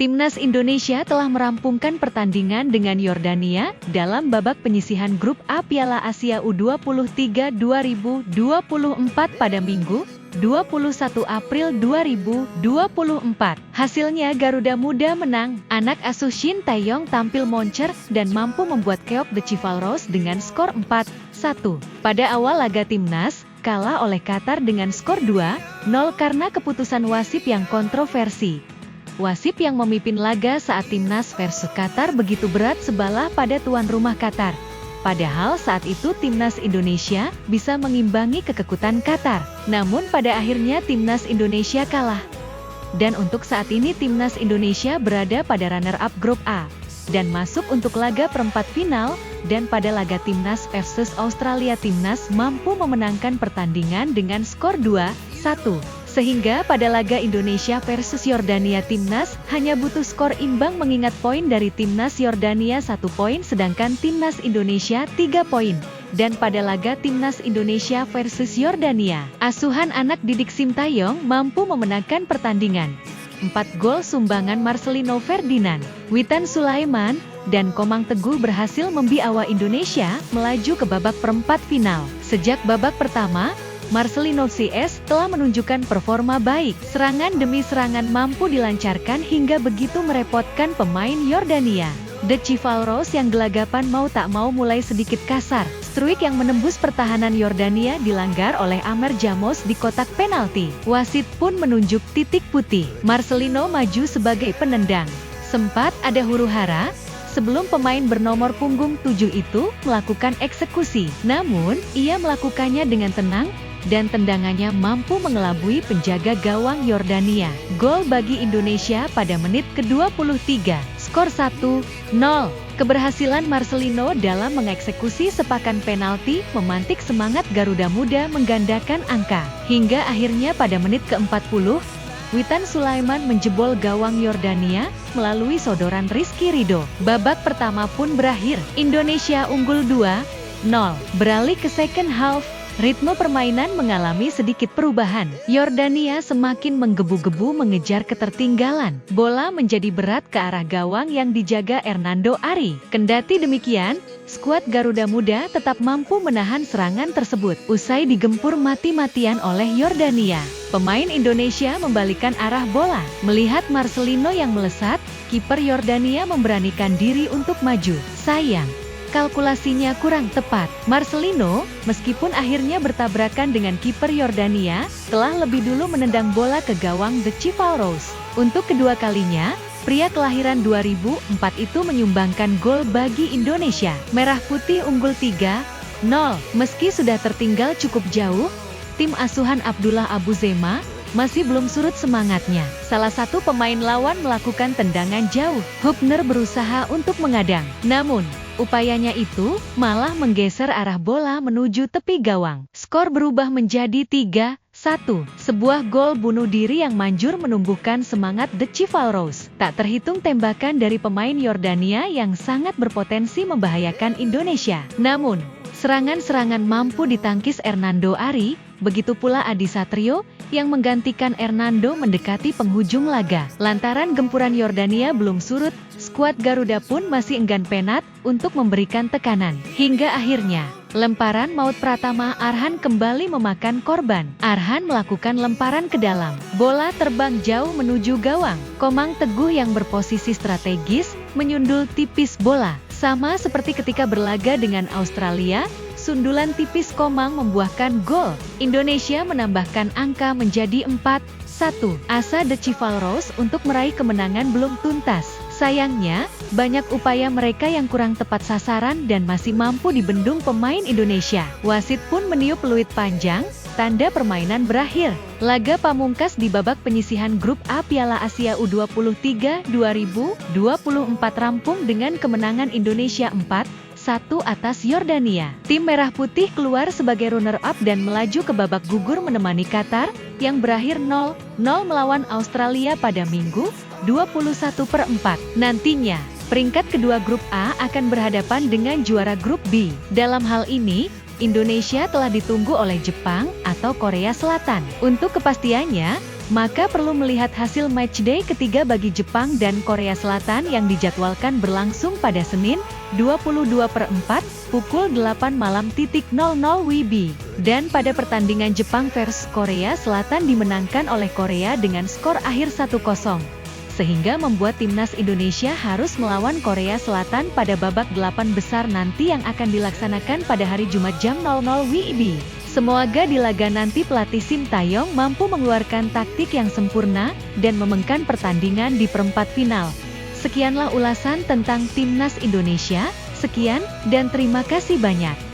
Timnas Indonesia telah merampungkan pertandingan dengan Yordania dalam babak penyisihan grup A Piala Asia U23 2024 pada Minggu, 21 April 2024. Hasilnya Garuda Muda menang, anak asuh Shin Tae-yong tampil moncer dan mampu membuat keok The Chivalrous dengan skor 4-1. Pada awal laga Timnas, kalah oleh Qatar dengan skor 2-0 karena keputusan wasit yang kontroversi. Wasit yang memimpin laga saat Timnas versus Qatar begitu berat sebelah pada tuan rumah Qatar. Padahal saat itu Timnas Indonesia bisa mengimbangi kekekutan Qatar. Namun pada akhirnya Timnas Indonesia kalah. Dan untuk saat ini Timnas Indonesia berada pada runner-up grup A dan masuk untuk laga perempat final. Dan pada laga Timnas versus Australia, Timnas mampu memenangkan pertandingan dengan skor 2-1. Sehingga pada laga Indonesia versus Yordania, Timnas hanya butuh skor imbang mengingat poin dari Timnas Yordania 1 poin sedangkan Timnas Indonesia 3 poin. Dan pada laga Timnas Indonesia versus Yordania, asuhan anak didik Shin Tae-yong mampu memenangkan pertandingan. 4 gol sumbangan Marcelino Ferdinand, Witan Sulaiman, dan Komang Teguh berhasil membawa Indonesia melaju ke babak perempat final. Sejak babak pertama, Marcelino CS telah menunjukkan performa baik. Serangan demi serangan mampu dilancarkan hingga begitu merepotkan pemain Yordania. The Chivalrous yang gelagapan mau tak mau mulai sedikit kasar. Struik yang menembus pertahanan Yordania dilanggar oleh Amer Jamos di kotak penalti. Wasit pun menunjuk titik putih. Marcelino maju sebagai penendang. Sempat ada huru-hara sebelum pemain bernomor punggung 7 itu melakukan eksekusi. Namun, ia melakukannya dengan tenang dan tendangannya mampu mengelabui penjaga gawang Yordania. Gol bagi Indonesia pada menit ke-23, skor 1-0. Keberhasilan Marcelino dalam mengeksekusi sepakan penalti memantik semangat Garuda Muda menggandakan angka. Hingga akhirnya pada menit ke-40, Witan Sulaiman menjebol gawang Yordania melalui sodoran Rizky Ridho. Babak pertama pun berakhir, Indonesia unggul 2-0. Beralih ke second half, ritme permainan mengalami sedikit perubahan. Yordania semakin menggebu-gebu mengejar ketertinggalan. Bola menjadi berat ke arah gawang yang dijaga Hernando Ari. Kendati demikian, skuad Garuda Muda tetap mampu menahan serangan tersebut. Usai digempur mati-matian oleh Yordania, pemain Indonesia membalikan arah bola. Melihat Marcelino yang melesat, kiper Yordania memberanikan diri untuk maju. Sayang, kalkulasinya kurang tepat. Marcelino, meskipun akhirnya bertabrakan dengan kiper Yordania, telah lebih dulu menendang bola ke gawang The Chivalrous. Untuk kedua kalinya, pria kelahiran 2004 itu menyumbangkan gol bagi Indonesia. Merah Putih unggul 3-0. Meski sudah tertinggal cukup jauh, tim asuhan Abdullah Abu Zema masih belum surut semangatnya. Salah satu pemain lawan melakukan tendangan jauh. Hubner berusaha untuk mengadang. Namun, upayanya itu malah menggeser arah bola menuju tepi gawang. Skor berubah menjadi 3-1. Sebuah gol bunuh diri yang manjur menumbuhkan semangat The Chivalrous. Tak terhitung tembakan dari pemain Yordania yang sangat berpotensi membahayakan Indonesia. Namun, serangan-serangan mampu ditangkis Hernando Ari, begitu pula Adi Satrio yang menggantikan Hernando mendekati penghujung laga. Lantaran gempuran Yordania belum surut, skuad Garuda pun masih enggan penat untuk memberikan tekanan. Hingga akhirnya, lemparan maut Pratama Arhan kembali memakan korban. Arhan melakukan lemparan ke dalam. Bola terbang jauh menuju gawang. Komang Teguh yang berposisi strategis menyundul tipis bola. Sama seperti ketika berlaga dengan Australia, sundulan tipis Komang membuahkan gol. Indonesia menambahkan angka menjadi 4-1. Asa The Chivalrous untuk meraih kemenangan belum tuntas. Sayangnya, banyak upaya mereka yang kurang tepat sasaran dan masih mampu dibendung pemain Indonesia. Wasit pun meniup peluit panjang, tanda permainan berakhir. Laga pamungkas di babak penyisihan grup A Piala Asia U23 2024 rampung dengan kemenangan Indonesia 4-1 atas Yordania. Tim Merah Putih keluar sebagai runner-up dan melaju ke babak gugur menemani Qatar yang berakhir 0-0 melawan Australia pada Minggu, 21/4. Nantinya, peringkat kedua grup A akan berhadapan dengan juara grup B. Dalam hal ini, Indonesia telah ditunggu oleh Jepang atau Korea Selatan. Untuk kepastiannya, Maka perlu melihat hasil matchday ketiga bagi Jepang dan Korea Selatan yang dijadwalkan berlangsung pada Senin, 22/4, pukul 8 malam WIB. Dan pada pertandingan Jepang versus Korea Selatan dimenangkan oleh Korea dengan skor akhir 1-0. Sehingga membuat timnas Indonesia harus melawan Korea Selatan pada babak 8 besar nanti yang akan dilaksanakan pada hari Jumat jam 00 WIB. Semoga di laga nanti pelatih Sintayong mampu mengeluarkan taktik yang sempurna dan memenangkan pertandingan di perempat final. Sekianlah ulasan tentang timnas Indonesia. Sekian dan terima kasih banyak.